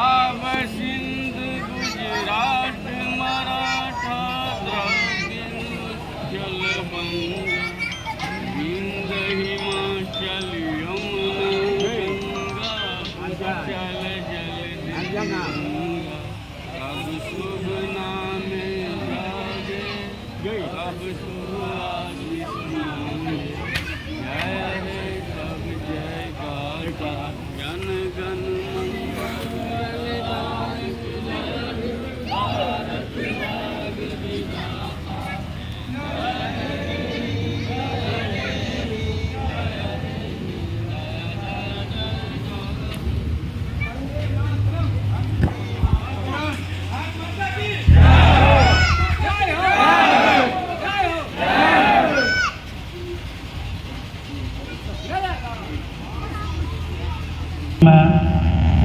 आब सिंध गुजरात मराठा द्रविड़ चल बंगा विंध हिमाचल यमुना गंगा चल जल अब शुभ नाम जागे अब शुभ आशीष मांगे जय हे सब जय गाता जन गण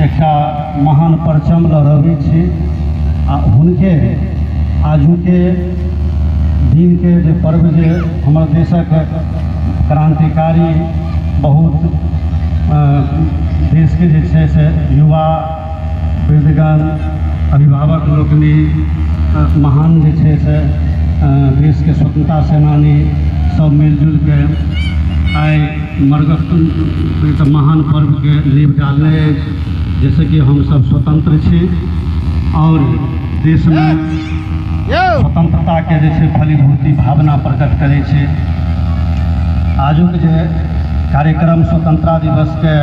एकटा महान परचम लहरबी छी आ हुनके आजुके दिनके जे पर्व जे हमर देशक क्रांतिकारी बहुत देशके जे छै से युवा वृद्धगण अभिभावक लोकनि महान जे छै से देशके स्वतंत्रता सेनानी सब मिलजुल के आइ मरगत महान पर्व के लीव डालने अछि जैसे कि हम सब स्वतंत्र छी और देश में स्वतंत्रता के जे छै फलीभूति भावना प्रकट करे छै। आजुक जे कार्यक्रम स्वतंत्रता दिवस के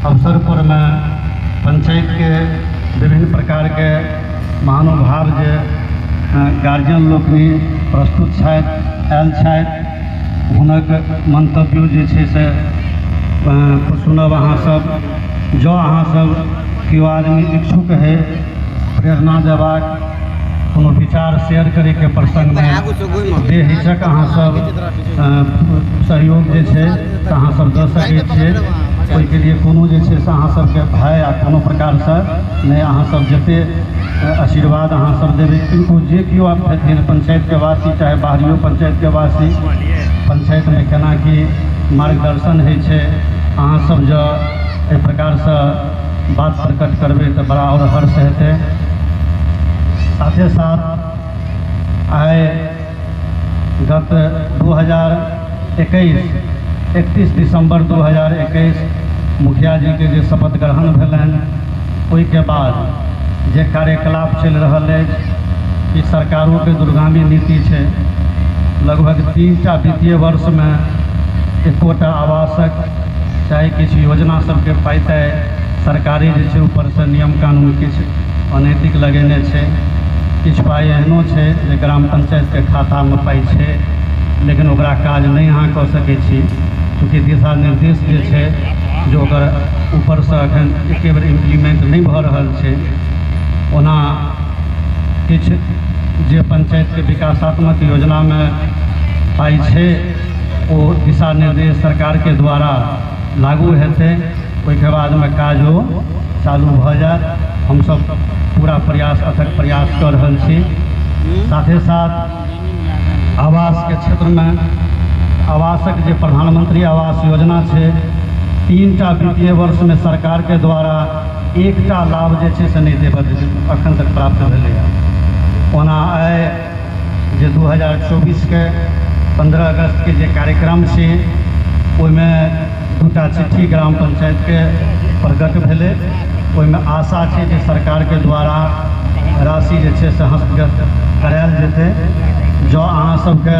अवसर पर में पंचायत के विभिन्न प्रकार के महानुभाव जे गार्जियन लोकनि प्रस्तुत छथि आयल छथि हुनक मंतव्य जे छै से सुनब अहाँ सब। जो अहाँ सब केओ आदमी इच्छुक है प्रेरणा देबाक कोनो विचार शेयर करे के प्रसंग में बेहिचक अहाँ सब सहयोग जे छै से अहाँ सब दऽ सकै छियै। ओहिके लिए कोनो जे छै से अहाँ सबके भय आ कोनो प्रकार से नहि अहाँ सब जते आशीर्वाद अहाँ सब देबै किनको जे केओ छथिन पंचायत के वासी चाहे बाहरियो पंचायत के वासी पंचायत में केना की मार्गदर्शन होइ छै अहाँ सब जो एहि प्रकार से बात प्रकट करबै तो बड़ा और हर्ष हेतै। साथे साथ आइ गत 2021 31 दिसंबर 2021 मुखिया जी के जे शपथ ग्रहण भेलनि ओहिके बाद जे कार्यकलाप चलि रहल अछि कि सरकारों के दूरगामी नीति छै। लगभग 3टा वित्तीय वर्ष में एकोटा आवासक चाहे किछु योजना सबके पाइते सरकारी जे छै ऊपर से नियम कानून किछु अनैतिक लगेने छै। किछु पाइ एहनो छै जे ग्राम पंचायत के खाता में पाइ छै लेकिन ओकरा काज नहीं अहाँ कऽ सकै छी चूँकि दिशा निर्देश जे छै जो ओकर ऊपर से अखन एके बेर इम्प्लीमेंट नहीं भऽ रहल छै। ओना किछु जे पंचायत के विकासात्मक योजना में पाइ छै ओ दिशा निर्देश सरकार के द्वारा लागू हेतै ओहिके बाद में काजो चालू भऽ जायत। हम सब पूरा प्रयास अथक प्रयास कर रहल छी। साथे साथ आवास के क्षेत्र में आवासक जे प्रधानमंत्री आवास योजना छै 3टा वित्तीय वर्ष में सरकार के द्वारा एकटा लाभ जे छै से नहीं देबऽ अखन तक प्राप्त भेलैए। ओना आइ जे 2024 के 15 अगस्त के जे कार्यक्रम छै ओहिमे 2टा चिट्ठी ग्राम पंचायत के प्रकट भेलै। ओहिमे आशा छै जे सरकार के द्वारा राशि जे छै से हस्तगत करायल जेतै। जो अहाँ सबके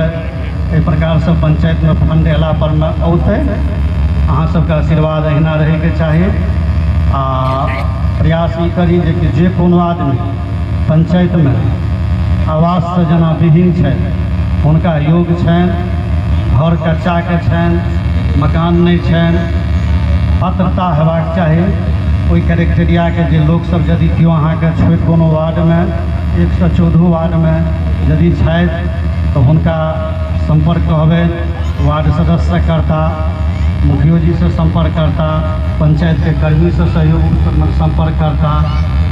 एहि प्रकार से पंचायत में फंड अयला पर में औतै अहाँ सबके आशीर्वाद अहिना रहैके चाही आ प्रयास ई करी जे कोनो आदमी पंचायत में आवास से जेना विहीन छै हुनका योग्य छनि घर कच्चा के छनि मकान नहीं छनि पात्रता हेबाक चाही। ओहि क्राइटेरिया के जे लोक सब यदि केओ अहाँके छोट कोनो वार्ड में 114 वार्ड में यदि छथि तो हुनका संपर्क कहबै वार्ड सदस्य से करता मुखियो जी से संपर्क करता पंचायत के कर्मी से सहयोग संपर्क करता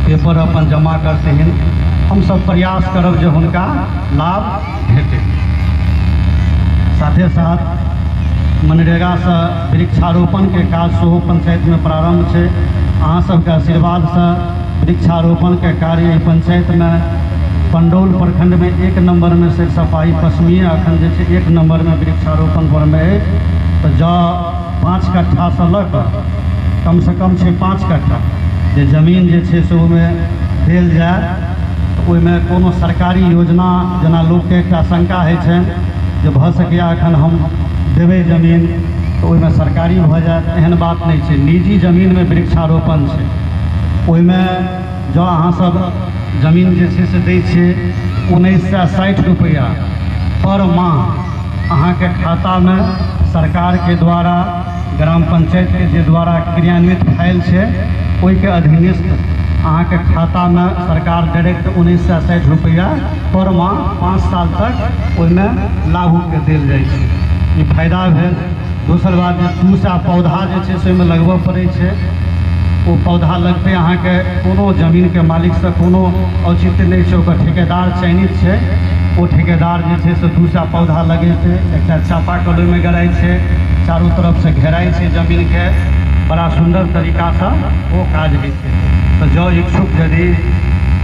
पेपर अपन जमा करते हैं। हम सब प्रयास करब जे हुनका लाभ भेटे। साथे साथ मनरेगा से वृक्षारोपण के काज सेहो पंचायत में प्रारंभ है। अहाँ सबके आशीर्वाद से वृक्षारोपण के कार्य एहि पंचायत में पंडौल प्रखंड में 1 नंबर में सिर सफाई पश्चिमी अखन जे छै 1 नंबर में वृक्षारोपण पर में है। तो जँ 5 कट्ठा से लऽ कऽ कम से कम 5 कट्ठा जे जमीन जे छै से ओहिमे देल जाय, ओहिमे कोनो सरकारी योजना जेना लोकके एकटा शंका होइ छनि जे भऽ सकैए एखन हम देबै जमीन तो ओहिमे सरकारी भऽ जायत, एहन बात नहीं छै। निजी जमीन में वृक्षारोपण छै, ओहिमे जँ अहाँ सब जमीन जे छै से दै छियै 1960 रुपैआ पर माह अहाँके खाता में सरकार के द्वारा ग्राम पंचायत के जे द्वारा क्रियान्वित फाइल छै ओहिके अधीनस्थ अहाँके खाता में सरकार डायरेक्ट 1960 रुपैआ पर माह 5 साल तक ओहिमे लाभुके देल जाइ छै। ई फायदा भेल। दोसर बात जे 200 पौधा जे छै से ओहिमे लगबऽ पड़ै छै, वो पौधा लगते अहाँके कोनो जमीन के मालिक से कोनो औचित्य नहीं छै, ओकर ठेकेदार चयनित छै, वो ठेकेदार जे छै से 200 पौधा लगेतै, एकटा चापाकल ओहिमे गड़ाइ छै, चारू तरफ से घेराइ छै जमीन के, बड़ा सुंदर तरीका से वो काज होइ छै। तो जँ इच्छुक यदि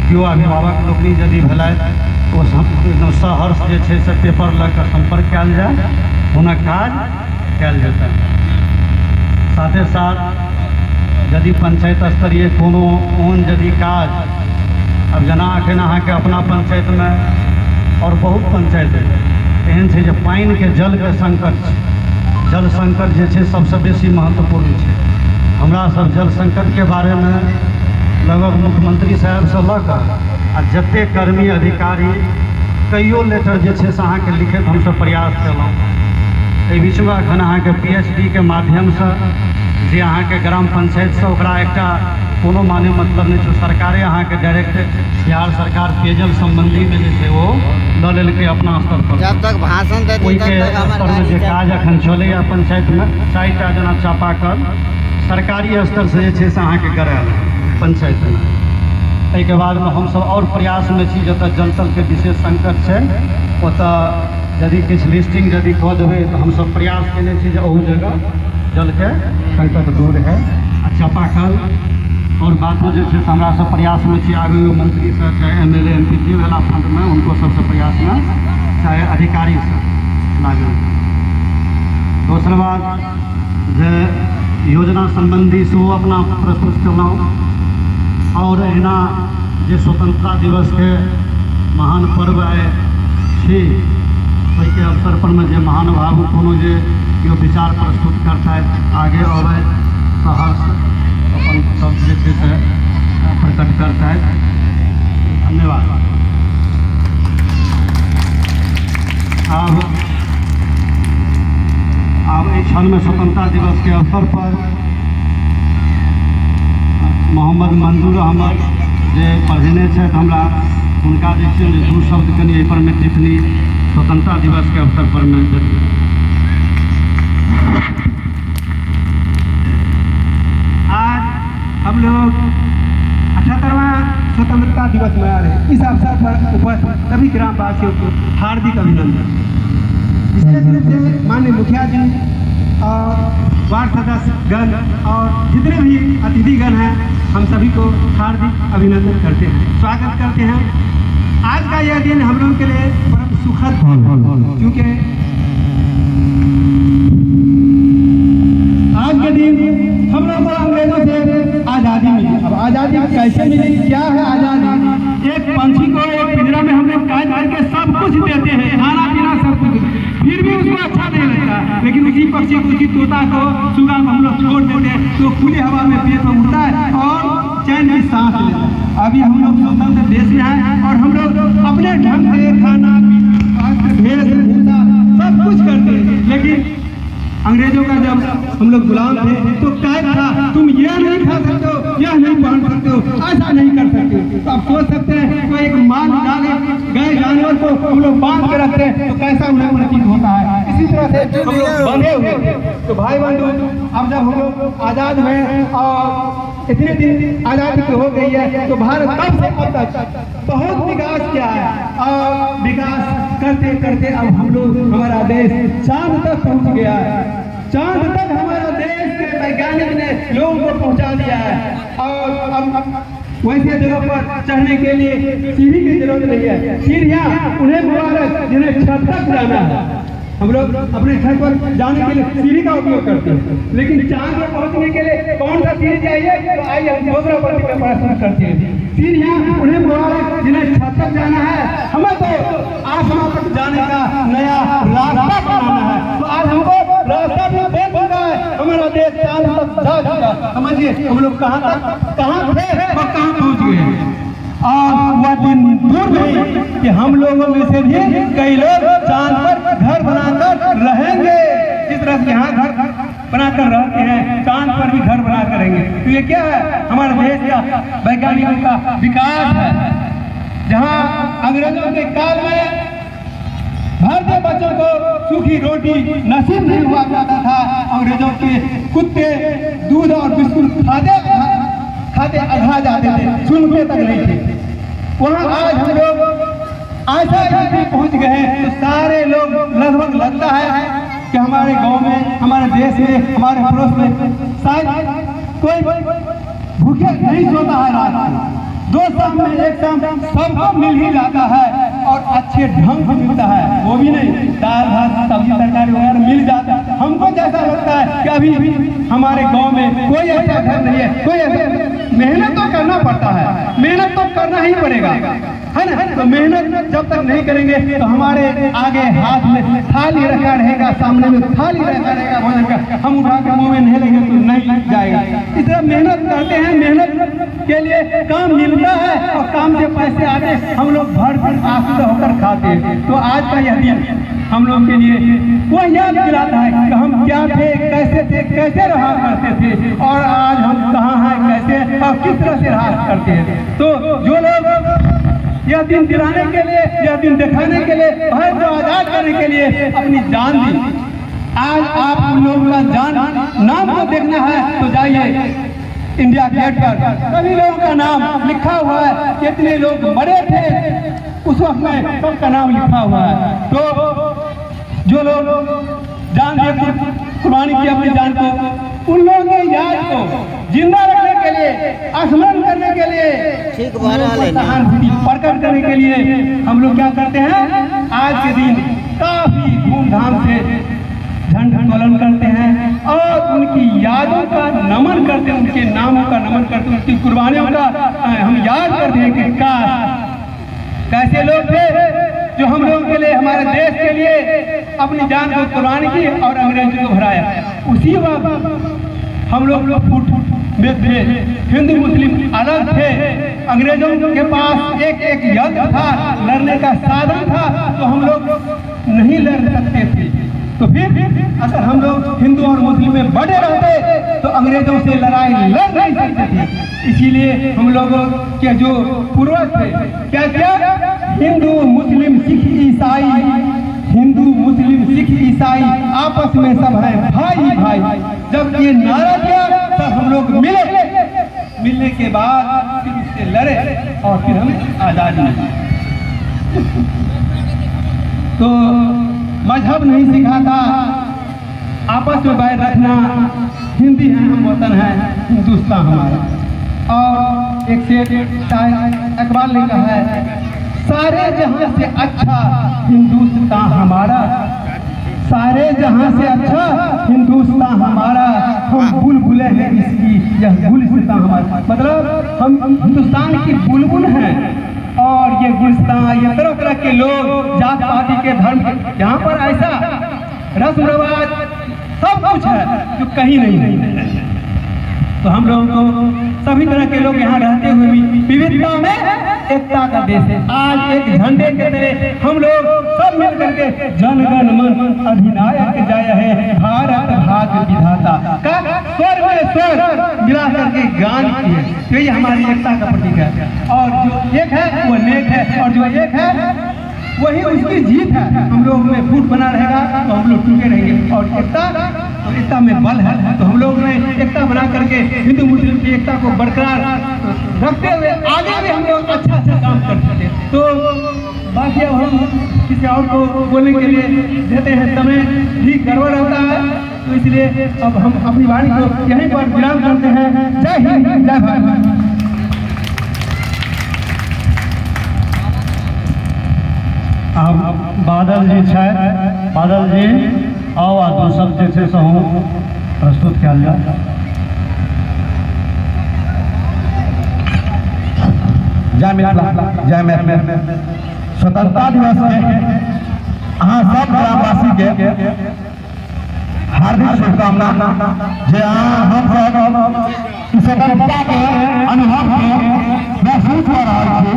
केओ अभिभावक लोकनि यदि भेलथि तो एकदम सहर्ष जे छै से पेपर लऽ कऽ संपर्क कयल जाय, हुनक काज कयल जेतै। साथे साथ यदि पंचायत स्तरीय कोनो ओहन यदि काज, अब जना एखन अहाँके अपना पंचायत में और बहुत पंचायत एहन छै जे पानि के जल के संकट छै, जल संकट जे छै सबसे बेसी महत्वपूर्ण छै। हमरा सब जल संकट के बारे में लगभग मुख्यमंत्री साहब से लऽ कऽ आ जते कर्मी अधिकारी कईयो लेटर जे छै से अहाँके लिखैत हमसब प्रयास केलहुँ। एहि बीच में एखन अहाँके PhD के माध्यम से जे अहाँके ग्राम पंचायत से ओकरा एकटा कोनो माने मतलब नहीं छै, सरकारे अहाँके डायरेक्ट बिहार सरकार पेयजल संबंधी में जे छै वो लऽ लेलकै अपना स्तर पर। जब तक भाषण देती ओहिके तब तक स्तर में जे काज एखन चलैया पंचायत में 4टा जेना चापाकल सरकारी स्तर से जे छै से अहाँके करायल पंचायत में। एहिके बाद में हमसब और प्रयास में छी, जतऽ जल के विशेष संकट छै ओतऽ यदि किछु लिस्टिंग यदि कऽ देबै तो हमसब प्रयास केने छी जे ओहू जगह जल के संकट दूर है। आ चापाकल और बात जो है हमरा सब प्रयास में छी, आगे मंत्री से चाहे MLA MP जे वाला फंड में उनको सबसे प्रयास में चाहे अधिकारी से लागल। दोसर बात जे योजना संबंधी से वो अपना प्रस्तुत केलहुँ, और एना जे स्वतंत्रता दिवस के महान पर्व आए छी ओहिके अवसर पर में जे महानुभाव कोनो जे केओ विचार प्रस्तुत करता है आगे अबै सहर्ष अपन सब जे छै से प्रकट करता है। धन्यवाद। अब एहि क्षण में स्वतंत्रता दिवस के अवसर पर मोहम्मद मंजूर अहमद जे पढ़ेने छथि हमरा, हुनका जे छै 2 शब्द कनि एहि पर में टिप्पणी स्वतंत्रता दिवस के अवसर पर में देती। आज हम लोग 78वां स्वतंत्रता दिवस मना रहे हैं। इस अवसर पर उपस्थित सभी ग्रामवासियों को हार्दिक अभिनंदन। विशेष रूप से माननीय मुखिया जी और वार्ड सदस्यगण और जितने भी अतिथिगण हैं, हम सभी को हार्दिक अभिनंदन करते हैं, स्वागत करते हैं। आज का यह दिन हम लोगों के लिए बड़ा सुखद, क्योंकि आज के दिन हम लोग को अंग्रेजों से आज़ादी मिली। अब आज़ादी कैसे मिली, क्या है आज़ादी? एक पंछी को एक पिंजरा में हम लोग कैद करके सब कुछ देते हैं, खाना पीना सब कुछ, फिर भी उसको अच्छा नहीं लगता। लेकिन उसी पक्षी को, उसी तोता को, सुगा को हम लोग छोड़ देते हैं तो खुली हवा में पेट में उड़ता है और चैन की सांस लेता है। अभी हम लोग स्वतंत्र देश में हैं और हम लोग अपने ढंग से खाना पीना वेशभूषा सब कुछ करते हैं। लेकिन अंग्रेजों का जब हम लोग गुलाम थे तो कैद था, तुम यह नहीं खा सकते हो, यह नहीं पहन सकते हो, ऐसा नहीं कर सकते हो। तो आप सोच सकते हैं कोई एक माल डाले गए जानवर को हम लोग बांध के रखते हैं तो कैसा उन्हें प्रतीत होता है। इसी तरह से हम लोग बंधे हुए थे। तो भाई बंधु, अब जब हम लोग आज़ाद हुए और इतने दिन आज़ादी हो गई है तो भारत तब से अब तक बहुत विकास किया है और विकास करते करते अब हम लोग, हमारा देश चांद तक पहुंच गया है। चांद तक हमारा देश के वैज्ञानिक ने लोगों को पहुंचा दिया है। और अब वैसे जगह पर चढ़ने के लिए सीढ़ी की जरूरत नहीं है। सीढ़ियाँ उन्हें मुबारक जिन्हें छत तक जाना है। हम लोग अपने घर पर जाने के लिए सीढ़ी का उपयोग करते हैं, लेकिन चांद पर पहुंचने के लिए कौन सा सीढ़ी चाहिए? तो आइए हम दूसरा प्रति में प्रश्न करते हैं। सीढ़ियाँ उन्हें मुबारक जिन्हें छत तक जाना है। हमें तो आसमान तक जाने का नया रास्ता बनाना है। तो आज हमको रास्ता भी दे चुका है, हमारा देश चांद तक जा चुका। समझिए हम लोग कहाँ थे और कहाँ पहुँच गए। और वह दिन दूर नहीं कि हम लोगों में से भी कई लोग चांद पर घर बनाकर रहेंगे। जिस तरह से यहाँ घर बनाकर रहते हैं, चांद पर भी घर बनाकर रहेंगे। तो ये क्या है? हमारे देश का वैज्ञानिकों का विकास है। जहाँ अंग्रेजों के काल में भारतीय बच्चों को सूखी रोटी नसीब नहीं हुआ करता था, अंग्रेजों के कुत्ते दूध और बिस्कुट खाते अघा जाते थे, सुनते तक नहीं थे। वहाँ आज हम लोग ऐसा स्थिति पहुँच गए हैं। तो सारे लोग लगभग लगता है कि हमारे गांव में, हमारे देश में, हमारे पड़ोस में शायद कोई भूखे नहीं सोता है। रात में 2 शाम में 1 शाम सबको मिल ही जाता है और अच्छे ढंग से मिलता है। वो भी नहीं, दाल भात सब्जी तरकारी वगैरह मिल जाता है। हमको जैसा लगता है कि अभी हमारे गांव में कोई ऐसा घर नहीं है, कोई ऐसा। मेहनत तो करना पड़ता है, मेहनत तो करना ही पड़ेगा, है ना। तो मेहनत जब तक नहीं करेंगे तो हमारे आगे हाथ में थाली रखा रहेगा, सामने में थाली रखा रहेगा भोजन का, हम उठा के मुँह में नहीं लेंगे तो नहीं जाएगा। इस तरह मेहनत करते हैं, मेहनत के लिए काम मिलता है और काम से पैसे आते, हम लोग भर आंसू होकर खाते हैं। तो आज का यह दिन हम लोग के लिए वो याद दिलाता है कि हम क्या थे, कैसे रहा करते थे और आज हम कहाँ हैं, कैसे और किस तरह से रहा करते हैं। तो जो लोग यह दिन दिलाने के लिए, यह दिन दिखाने के लिए, भारत को आजाद करने के लिए अपनी जान दी, आज आप उन लोगों का जान नाम को देखना है तो जाइए इंडिया गेट पर, सभी लोगों का नाम लिखा हुआ है। कितने लोग मरे थे उस वक्त में, सबका नाम लिखा हुआ है। तो जो लोग जान दिए, कुर्बानी की अपनी जान को, उन लोगों की याद को जिंदा रखने के लिए, स्मरण करने के लिए, सहानुभूति प्रकट करने के लिए हम लोग क्या करते हैं? आज के दिन काफी धूमधाम से झंडोत्तोलन करते हैं और उनकी यादों का नमन करते हैं, उनके नामों का नमन करते हैं, उनकी कुर्बानियों का हम याद करते हैं कि कैसे लोग थे जो हम लोगों के लिए, हमारे देश के लिए अपनी जान को कुर्बानी की और अंग्रेजों को हराया। उसी वक्त हम लोग फुट में थे, हिंदू मुस्लिम अलग थे, अंग्रेजों के पास एक यंत्र था, लड़ने का साधन था, तो हम लोग नहीं लड़ सकते थे। तो फिर अगर हम लोग हिंदू और मुस्लिम में बड़े रहते तो अंग्रेजों से लड़ाई लड़ नहीं सकते थे। इसीलिए हम लोगों के जो पूर्वज थे क्या क्या, हिंदू मुस्लिम सिख ईसाई, हिंदू मुस्लिम सिख ईसाई आपस में सब है भाई भाई। जब ये नारा दिया तब हम लोग मिलने के बाद फिर इससे लड़े और फिर हमें आजादी मिली। तो मजहब नहीं सिखाता आपस में बैर रखना, हिंदी है हम वतन है, हिंदुस्तान हमारा। और एक से शायद इकबाल ने कहा है, सारे जहां से अच्छा हिंदुस्तान हमारा, सारे जहां से अच्छा हिंदुस्तान हमारा, हम बुलबुलें हैं इसकी यह गुलिस्तान हमारा। मतलब हम हिंदुस्तान की बुलबुल हैं और ये गुलिस्तान, ये तरह तरह के लोग, जात पाति के धर्म के, यहाँ पर ऐसा रस्म रिवाज सब कुछ है जो कहीं नहीं है। तो हम लोगों को सभी तरह के लोग यहाँ रहते हुए भी विविधता में एकता का देश है। आज एक झंडे के तरह हम लोग सब मिल करके जन गण मन अधिनायक जय है भारत भाग्य विधाता का स्वर में स्वर मिला करके गान किए। तो ये हमारी एकता का प्रतीक है। और जो एक है वो नेक है और जो एक है वही उसकी जीत है। हम लोग में फूट बना रहेगा तो हम लोग टूटे रहेंगे। और एकता में बल है। तो हम लोग ने एकता बना करके हिंदू मुस्लिम की एकता को बरकरार रखते हुए आगे भी हम लोग अच्छा काम कर सकते हैं। तो बाकी अब हम किसी और को बोलने के लिए देते हैं समय भी गड़बड़ होता है। तो इसलिए अब हम अपनी वाणी को यहीं पर विराम करते हैं। जय हिंद, जय भारत। अब बादल जी छै, बादल जी आओ आ दोसर जे छै से हम प्रस्तुत कयल जाए। जय मिथिला, जय मैथिली। स्वतंत्रता दिवस के अहाँ सब ग्रामवासी के हार्दिक शुभकामना। जे हम सब स्वतंत्रता के अनुभव के महसूस कर रहा छी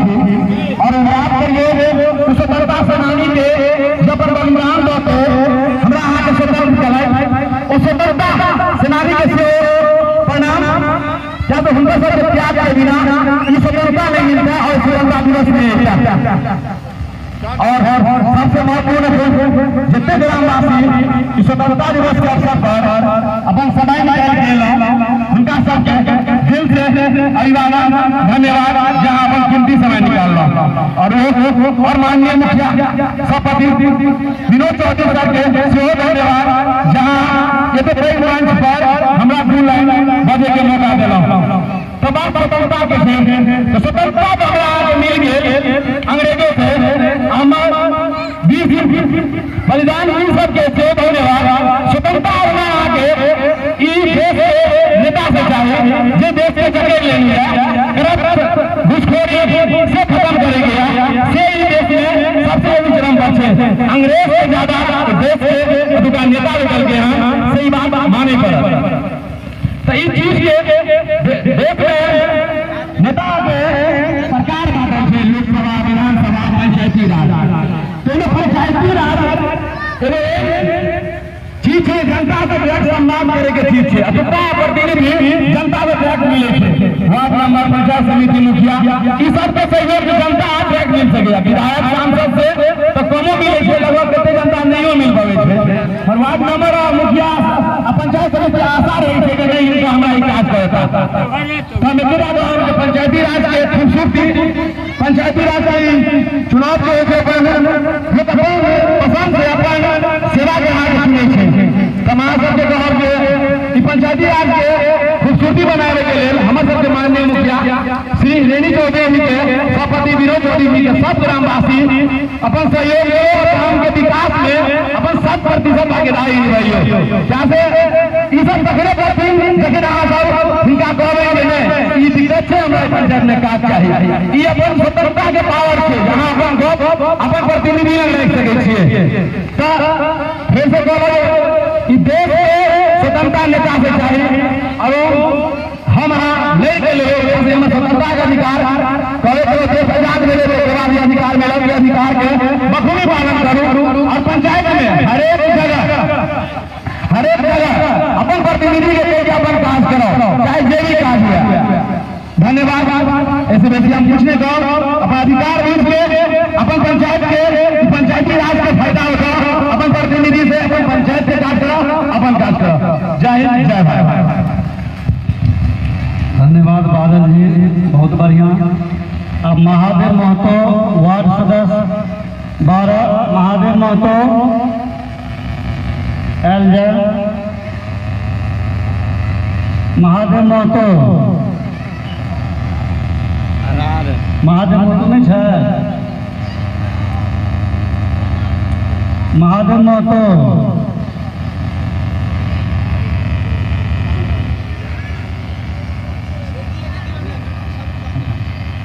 और याद करिए स्वतंत्रता सेनानी के जब बलिदान दो के हमरा अहाँ के स्वतंत्र चलाए ओ स्वतंत्रता सेनानी के से प्रणाम। क्या तो उनका सब त्याग के बिना ये स्वतंत्रता नहीं मिलता और स्वतंत्रता दिवस में और सबसे महत्वपूर्ण जितने ग्रामवासी स्वतंत्रता दिवस के अवसर पर अपन समय निकाल उनका सबके दिल से अभिवादन, धन्यवाद जहाँ अपन कीमती समय निकालना। और माननीय मुखिया सभापति विनोद चौधरी सर के सेहो धन्यवाद जहाँ ये तो कई मंच पर हमरा 2 लाइन बजे के मौका दिला। तमाम स्वतंत्रता के तो स्वतंत्रता तो मिल गए अंग्रेजों से हमारे बलिदान वीर सबके से धन्यवाद। स्वतंत्रता आगे देश के नेता से चाहे जो देश के जगह लेंगे घुसखोरी से खत्म करेंगे से ही देश में सबसे चरम पर है। अंग्रेज से ज्यादा देश के नेता निकल के हैं, सही बात माने पर तो इस चीज के देश में नेता के सरकार बांटे थे, लोकसभा, विधानसभा, पंचायती राज। तो पंचायती राज चीज है जनता से डायरेक्ट सम्मान करे के चीज है। जनता प्रतिनिधि जनता से डायरेक्ट मिले थे, वार्ड नंबर, पंचायत समिति, मुखिया ई सब के सहयोग से जनता डायरेक्ट मिल सके। विधायक सांसद से तो कमो मिले थे, लगभग कते जनता नहीं मिल पावे थे। और वार्ड नंबर मुखिया पंचायत समिति आशा रही थी कि नहीं इनको हमारा विकास करता तो हम इतना पंचायती राज के खूबसूरती पंचायती राज का चुनाव के पसंद से अपन सेवा के हाथ चुने समाज सबके कहब के पंचायती राज के खूबसूरती बनावे के लिए हमर सबके माननीय मुखिया श्री रेणी चौधरी के सभापति विनोद चौधरी के सब ग्रामवासी अपन सहयोग गांव के विकास में अपन 100% भागीदारी निभाइयो। जैसे ई सब तकरे पर जखन अहाँ सब हिनका कहबै ने ई दिक्कत छै हमरा पंचायत में काज चाही, ई अपन स्वतंत्रता के पावर छै जहां अपन गप अपन प्रतिनिधि लग रख सकै छियै। तो फिर से कहबै ई देश के स्वतंत्रता नेता से चाही और हम नहीं के लिए स्वतंत्रता का अधिकार कहवे तो देश आजाद मिले तो भी अधिकार मिले, अधिकार के बखूबी पालन करूं और पंचायत में हर एक जगह अपन प्रतिनिधि के अपन काज करो, चाहे जो भी काज हुआ। धन्यवाद। ऐसे वैसे हम कुछ नहीं कहो, अपना अधिकार यूज के अपन पंचायत के पंचायती राज का फायदा उठाओ, अपन प्रतिनिधि से अपन पंचायत से काज करो, अपन काज करो। जय हिंद, जय भारत। धन्यवाद बादल जी, बहुत बढ़िया। अब महादेव महतो वार्ड सदस्य 12 महादेव महतो एलजे महादेव महतो नहीं है महादेव महतो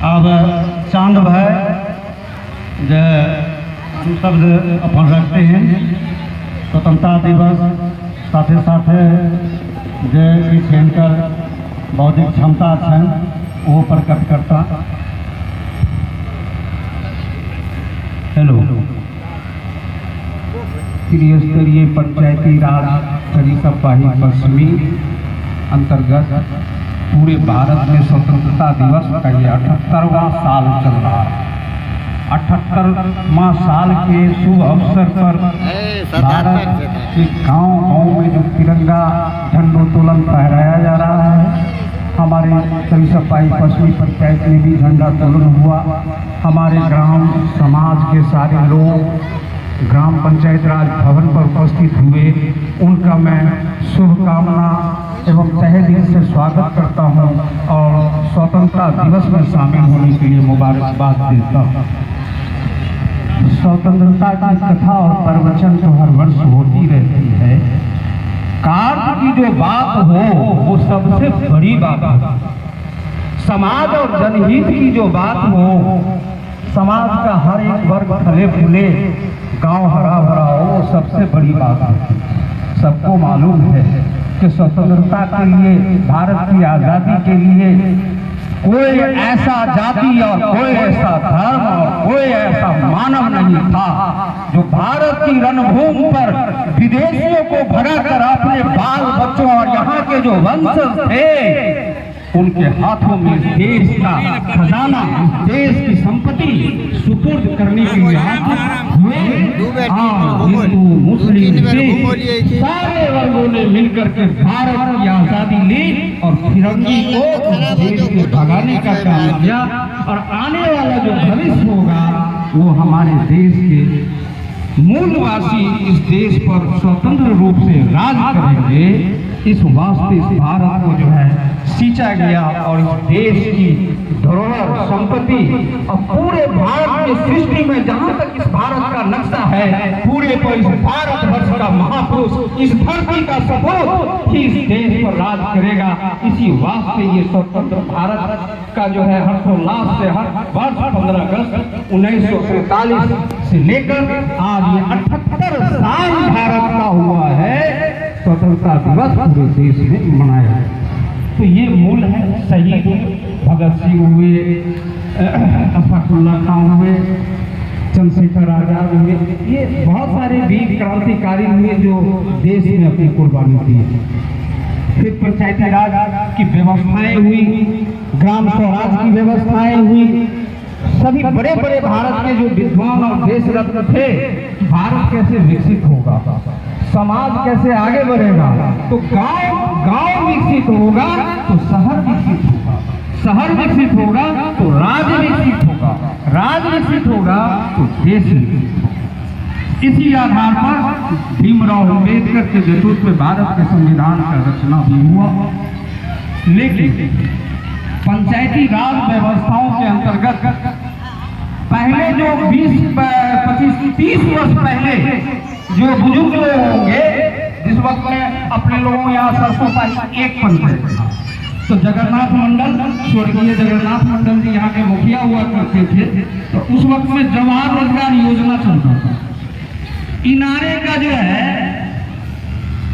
अब चांद भाई जो हम सब अपन रखते हैं स्वतंत्रता दिवस साथे साथे जो हिनकर बौद्धिक क्षमता छन वो प्रकट करता। हेलो, त्रिस्तरीय पंचायती राज परिषद पश्चिमी अंतर्गत पूरे भारत में स्वतंत्रता दिवस का ये 78वां साल चल रहा है। 78वां साल के शुभ अवसर पर भारत के गांव-गांव में जो तिरंगा झंडोत्तोलन फहराया जा रहा है, हमारे सरिसपाही पश्चिमी पंचायत में भी झंडोत्तोलन हुआ। हमारे ग्राम समाज के सारे लोग ग्राम पंचायत राज भवन पर उपस्थित हुए, उनका मैं शुभकामना एवं तहे दिल से स्वागत करता हूं और स्वतंत्रता दिवस में शामिल होने के लिए मुबारकबाद देता हूं। स्वतंत्रता की कथा और प्रवचन तो हर वर्ष होती रहती है। कार्य की जो बात हो वो सबसे बड़ी बात है। समाज और जनहित की जो बात हो, समाज का हर एक वर्ग फले फूले, गांव हरा भरा हो, वो सबसे बड़ी बात है। सबको मालूम है कि स्वतंत्रता के लिए, भारत की आज़ादी के लिए कोई ऐसा जाति और कोई ऐसा धर्म और कोई ऐसा मानव नहीं था जो भारत की रणभूमि पर विदेशियों को भगाकर अपने बाल बच्चों और यहाँ के जो वंशज थे उनके हाथों में देश का खजाना, देश की संपत्ति सुपुर्द करने के लिए हिंदू मुस्लिम सारे वर्गों ने मिलकर के भारत की आजादी ली और फिरंगी को देश से भगाने का काम किया। और आने वाला जो भविष्य होगा वो हमारे देश के मूलवासी इस देश पर स्वतंत्र रूप से राज करेंगे। इस वास्ते इस भारत को जो है सींचा गया और इस देश की धरोहर संपत्ति और पूरे भारत की सृष्टि में जहां तक इस भारत का नक्शा है, पूरे पर इस भारत वर्ष का महापुरुष इस धरती का सपूत ही इस देश पर राज करेगा। इसी वास्ते ये स्वतंत्र भारत का जो है हर्षोल्लास से हर वर्ष 15 अगस्त 1947 से लेकर आज ये 78 साल भारत का हुआ है स्वतंत्रता दिवस पूरे देश में मनाया है। तो ये मूल है। शहीद भगत सिंह हुए, अशफाकुल्लाह खां हुए, चंद्रशेखर आजाद हुए, ये बहुत सारे वीर क्रांतिकारी हुए जो देश में अपनी कुर्बानी दी। फिर पंचायती राज की व्यवस्थाएं हुई, ग्राम स्वराज की व्यवस्थाएं हुई। सभी बड़े बड़े भारत के जो विद्वान और देश रत्न थे, भारत कैसे विकसित होगा, समाज कैसे आगे बढ़ेगा, तो गांव विकसित होगा तो शहर विकसित होगा, शहर विकसित होगा तो राज्य विकसित होगा, राज्य विकसित होगा तो देश विकसित होगा। इसी आधार पर भीमराव अम्बेडकर के नेतृत्व में भारत के संविधान का रचना भी हुआ। लेकिन पंचायती राज व्यवस्थाओं के अंतर्गत पहले जो 20, 25, 30 वर्ष पहले जो बुजुर्ग लोग होंगे, जिस वक्त में अपने लोगों यहाँ सरसों पाई एक पंचायत था, तो जगन्नाथ मंडल, स्वर्गीय जगन्नाथ मंडल जी यहाँ के मुखिया हुआ करते थे। तो उस वक्त में जवाहर रोजगार योजना चलता था। इनारे का जो है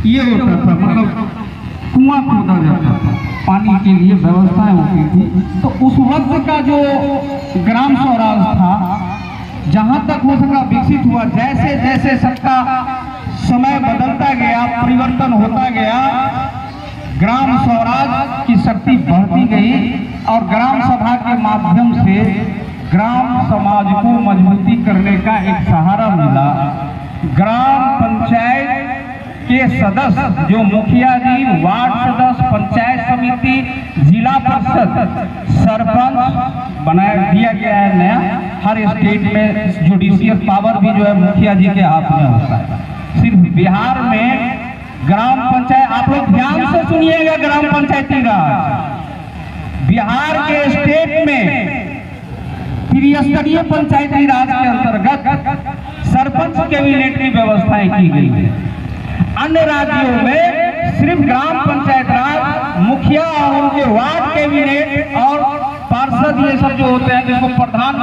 ये होता था, मतलब कुआं खोदा जाता था, पानी के लिए व्यवस्थाएं होती थी। तो उस वक्त का जो ग्राम स्वराज था, जहां तक हो सका विकसित हुआ। जैसे जैसे सबका समय बदलता गया, परिवर्तन होता गया, ग्राम स्वराज की शक्ति बढ़ती गई और ग्राम सभा के माध्यम से ग्राम समाज को मजबूती करने का एक सहारा मिला। ग्राम पंचायत के सदस्य जो मुखिया जी, वार्ड सदस्य, पंचायत समिति, जिला परिषद, सरपंच बनाया दिया गया है नया। हर स्टेट में जुडिशियल पावर भी जो है मुखिया जी के हाथ में होता है। सिर्फ बिहार में ग्राम पंचायत, आप लोग ध्यान से सुनिएगा, ग्राम पंचायती राज बिहार के स्टेट में त्रिस्तरीय पंचायती राज के अंतर्गत सरपंच कैबिनेटरी व्यवस्थाएं की गई है। अन्य राज्यों में सिर्फ ग्राम पंचायत राज, मुखिया और उनके वार्ड कैबिनेट और पार्षद, ये सब जो होते हैं जिसको प्रधान